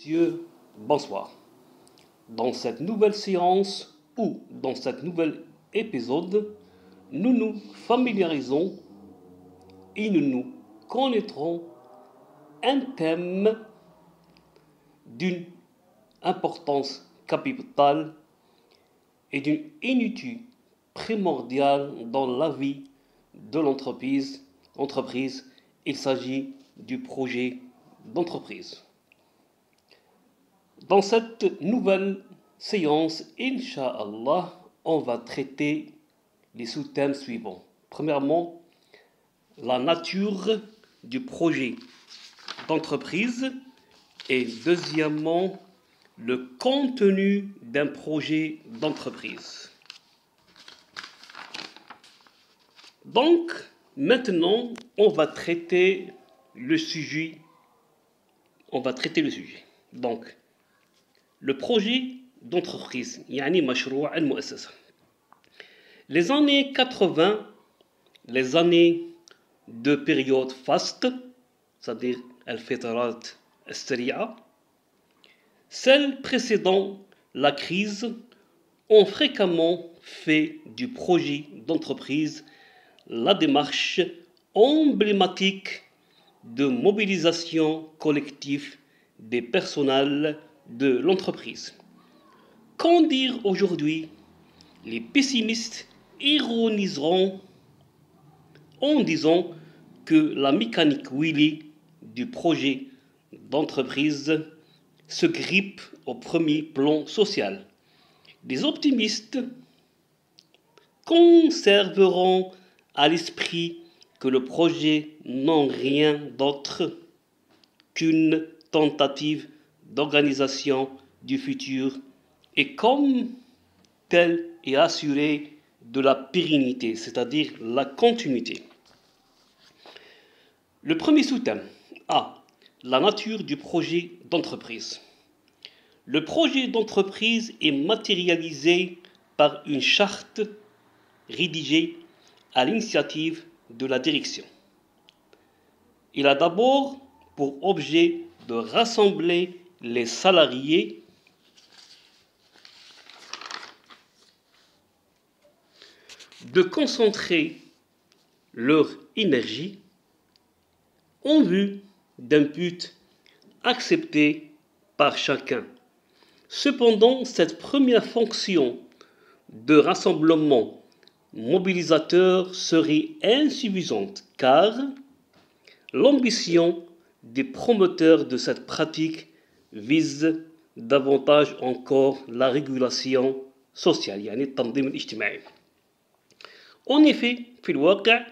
messieurs, bonsoir. Dans cette nouvelle séance ou dans cet nouvel épisode, nous nous familiarisons et nous connaîtrons un thème d'une importance capitale et d'une unité primordiale dans la vie de l'entreprise. Il s'agit du projet d'entreprise. Dans cette nouvelle séance, Inch'Allah, on va traiter les sous-thèmes suivants. Premièrement, la nature du projet d'entreprise et deuxièmement, le contenu d'un projet d'entreprise. Donc, maintenant, on va traiter le sujet. Donc, le projet d'entreprise, يعني مشروع المؤسسة. Les années 80, les années de période faste, c'est-à-dire الفترات السريعة, celles précédant la crise ont fréquemment fait du projet d'entreprise la démarche emblématique de mobilisation collective des personnels de l'entreprise. Qu'en dire aujourd'hui? Les pessimistes ironiseront en disant que la mécanique Willy du projet d'entreprise se grippe au premier plan social. Les optimistes conserveront à l'esprit que le projet n'est rien d'autre qu'une tentative d'organisation du futur et comme tel est assuré de la pérennité, c'est-à-dire la continuité. Le premier sous-thème A. La nature du projet d'entreprise. Le projet d'entreprise est matérialisé par une charte rédigée à l'initiative de la direction. Il a d'abord pour objet de rassembler les salariés de concentrer leur énergie en vue d'un but accepté par chacun. Cependant, cette première fonction de rassemblement mobilisateur serait insuffisante car l'ambition des promoteurs de cette pratique vise davantage encore la régulation sociale, يعني التنظيم الاجتماعي. En effet, في الواقع,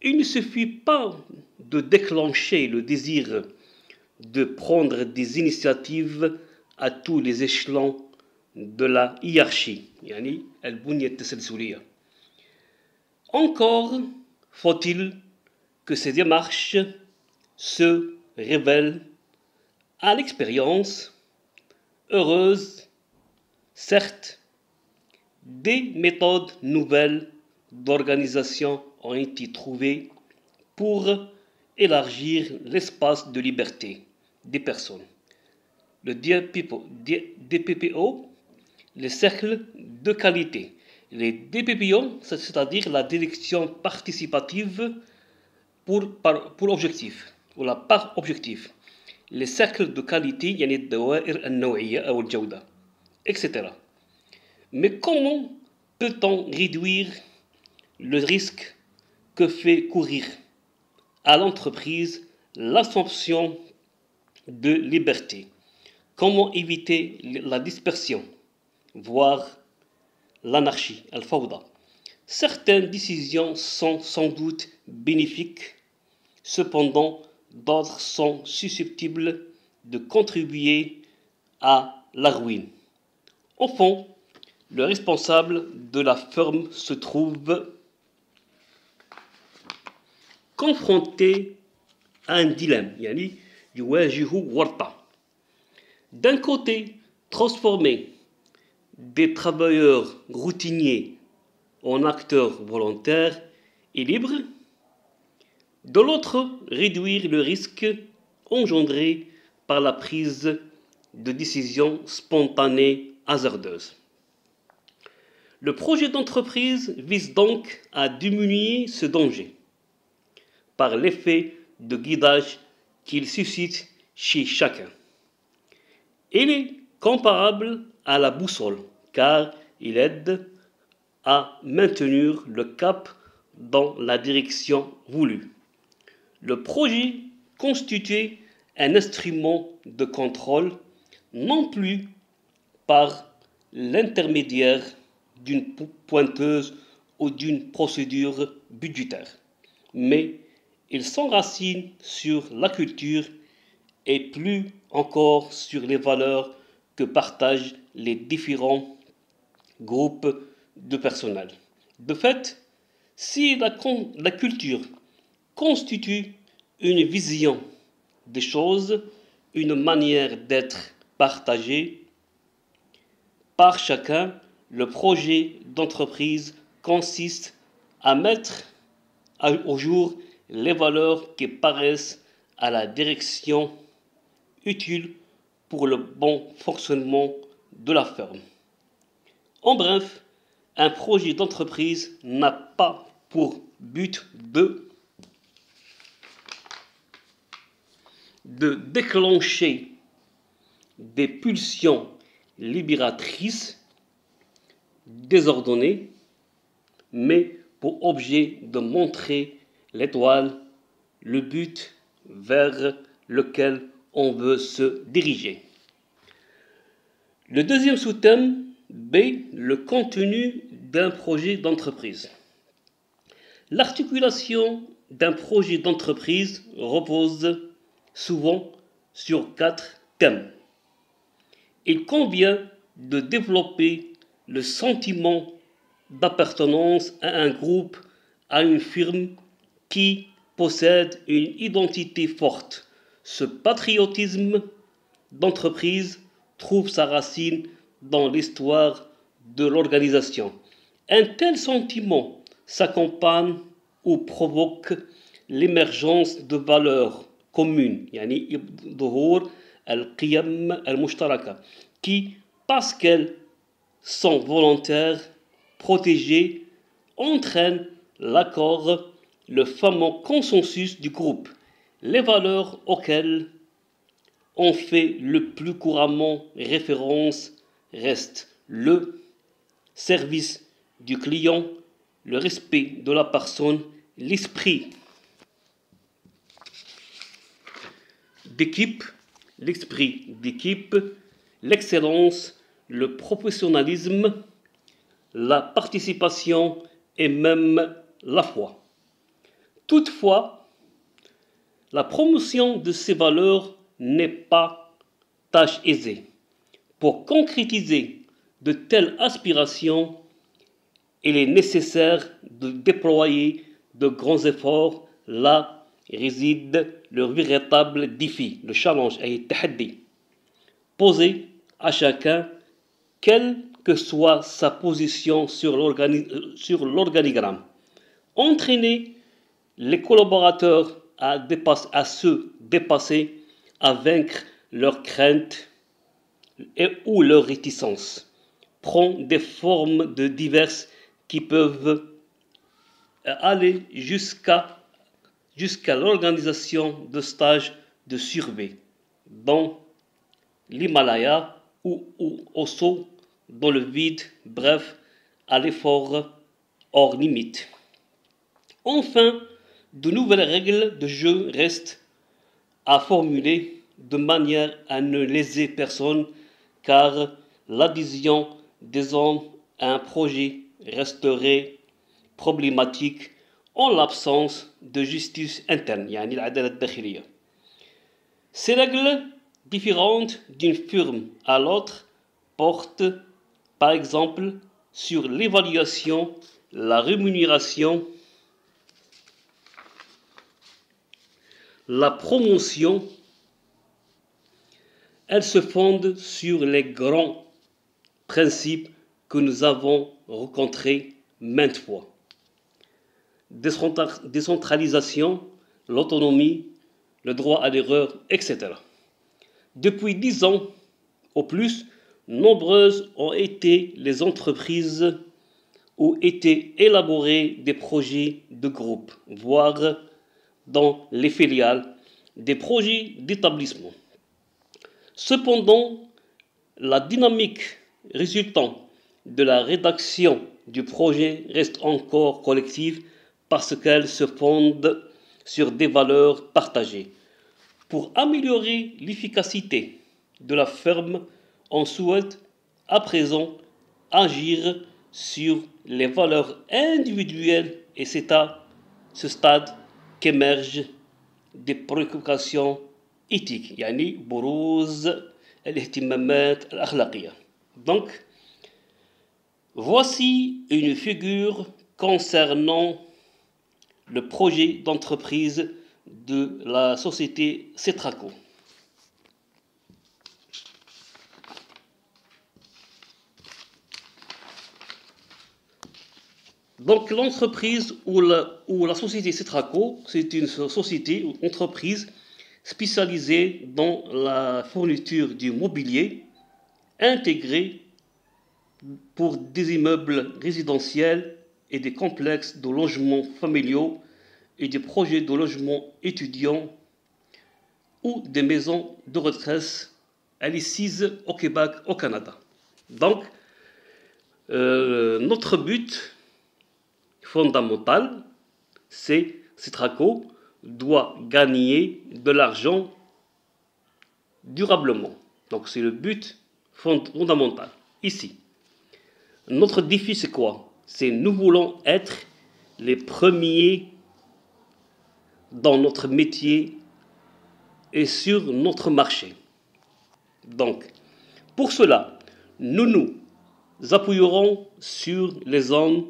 il ne suffit pas de déclencher le désir de prendre des initiatives à tous les échelons de la hiérarchie, يعني البنية التسلسلية. Encore faut-il que ces démarches se révèlent à l'expérience heureuse. Certes, des méthodes nouvelles d'organisation ont été trouvées pour élargir l'espace de liberté des personnes. Le DPPO, les cercles de qualité. Les DPPO, c'est-à-dire la direction participative pour objectif, ou la part objectif. Les cercles de qualité, يعني الدوائر النوعية أو الجودة, etc. Mais comment peut-on réduire le risque que fait courir à l'entreprise l'assomption de liberté? Comment éviter la dispersion, voire l'anarchie, al-fawda? Certaines décisions sont sans doute bénéfiques, cependant d'autres sont susceptibles de contribuer à la ruine. Au fond, le responsable de la firme se trouve confronté à un dilemme, يعني يواجه ورطة. D'un côté, transformer des travailleurs routiniers en acteurs volontaires et libres. De l'autre, réduire le risque engendré par la prise de décisions spontanées, hasardeuses. Le projet d'entreprise vise donc à diminuer ce danger par l'effet de guidage qu'il suscite chez chacun. Il est comparable à la boussole car il aide à maintenir le cap dans la direction voulue. Le projet constitue un instrument de contrôle non plus par l'intermédiaire d'une pointeuse ou d'une procédure budgétaire, mais il s'enracine sur la culture et plus encore sur les valeurs que partagent les différents groupes de personnel. De fait, si la culture constitue une vision des choses, une manière d'être partagée par chacun, le projet d'entreprise consiste à mettre au jour les valeurs qui paraissent à la direction utile pour le bon fonctionnement de la firme. En bref, un projet d'entreprise n'a pas pour but de déclencher des pulsions libératrices désordonnées, mais pour objet de montrer l'étoile, le but vers lequel on veut se diriger. Le deuxième sous-thème, B, le contenu d'un projet d'entreprise. L'articulation d'un projet d'entreprise repose souvent sur 4 thèmes. Il convient de développer le sentiment d'appartenance à un groupe, à une firme qui possède une identité forte. Ce patriotisme d'entreprise trouve sa racine dans l'histoire de l'organisation. Un tel sentiment s'accompagne ou provoque l'émergence de valeurs communes, يعني ظهور القيم المشتركة, qui, parce qu'elles sont volontaires, protégées, entraînent l'accord, le fameux consensus du groupe. Les valeurs auxquelles on fait le plus couramment référence restent le service du client, le respect de la personne, l'esprit d'équipe, l'excellence, le professionnalisme, la participation et même la foi. Toutefois, la promotion de ces valeurs n'est pas tâche aisée. Pour concrétiser de telles aspirations, il est nécessaire de déployer de grands efforts. Là réside le véritable défi, le challenge, posé à chacun, quelle que soit sa position sur l'organigramme. Entraîner les collaborateurs à se dépasser, à vaincre leurs craintes ou leurs réticences, prend des formes diverses qui peuvent aller jusqu'à l'organisation de stages de survie dans l'Himalaya ou au saut dans le vide, bref, à l'effort hors limite. Enfin, de nouvelles règles de jeu restent à formuler de manière à ne léser personne, car l'adhésion des hommes à un projet resterait problématique en l'absence de justice interne, يعني العدالة الداخلية. Ces règles différentes d'une firme à l'autre portent, par exemple, sur l'évaluation, la rémunération, la promotion. Elles se fondent sur les grands principes que nous avons rencontrés maintes fois. Décentralisation, l'autonomie, le droit à l'erreur, etc. Depuis 10 ans, Au plus, nombreuses ont été les entreprises où étaient élaborés des projets de groupe, voire dans les filiales, des projets d'établissement. Cependant, la dynamique résultant de la rédaction du projet reste encore collective parce qu'elle se fonde sur des valeurs partagées. Pour améliorer l'efficacité de la firme, on souhaite à présent agir sur les valeurs individuelles et c'est à ce stade qu'émergent des préoccupations éthiques, يعني بروز الاهتمامات الأخلاقية. Donc, voici une figure concernant le projet d'entreprise de la société Cetraco. Donc l'entreprise ou la société Cetraco, c'est une société ou entreprise spécialisée dans la fourniture du mobilier intégré pour des immeubles résidentiels et des complexes de logements familiaux et des projets de logements étudiants ou des maisons de retraite à l'ICIS au Québec, au Canada. Donc, notre but fondamental, c'est Cetraco doit gagner de l'argent durablement. Donc, c'est le but fondamental. Ici, notre défi, c'est quoi? C'est nous voulons être les premiers dans notre métier et sur notre marché. Donc, pour cela, nous nous appuierons sur les hommes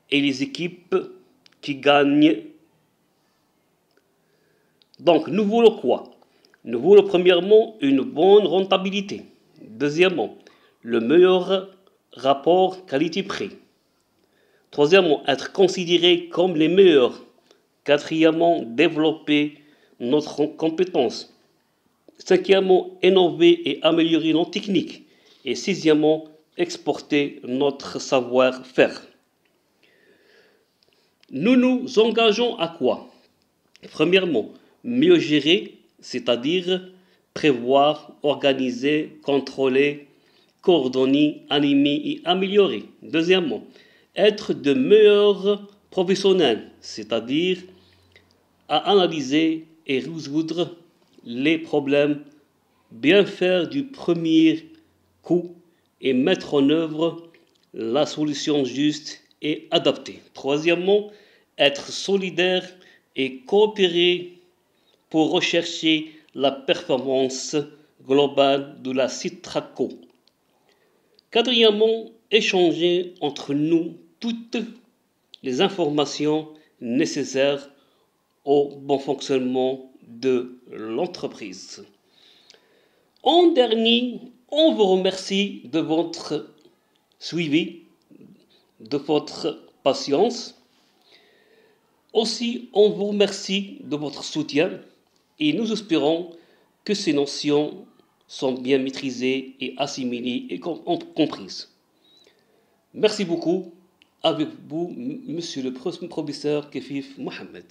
et les équipes qui gagnent. Donc, nous voulons quoi? Nous voulons premièrement une bonne rentabilité. Deuxièmement, le meilleur rapport qualité-prix. Troisièmement, être considéré comme les meilleurs. Quatrièmement, développer notre compétence. Cinquièmement, innover et améliorer nos techniques. Et sixièmement, exporter notre savoir-faire. Nous nous engageons à quoi? Premièrement, mieux gérer, c'est-à-dire prévoir, organiser, contrôler, coordonner, animer et améliorer. Deuxièmement, être de meilleurs professionnels, c'est-à-dire à analyser et résoudre les problèmes, bien faire du premier coup et mettre en œuvre la solution juste et adaptée. Troisièmement, être solidaire et coopérer pour rechercher la performance globale de la Cetraco. Quatrièmement, échanger entre nous toutes les informations nécessaires au bon fonctionnement de l'entreprise. En dernier, on vous remercie de votre suivi, de votre patience. Aussi, on vous remercie de votre soutien et nous espérons que ces notions sont bien maîtrisées et assimilées et comprises. Merci beaucoup. Avec vous, Monsieur le professeur Kefif Mohamed.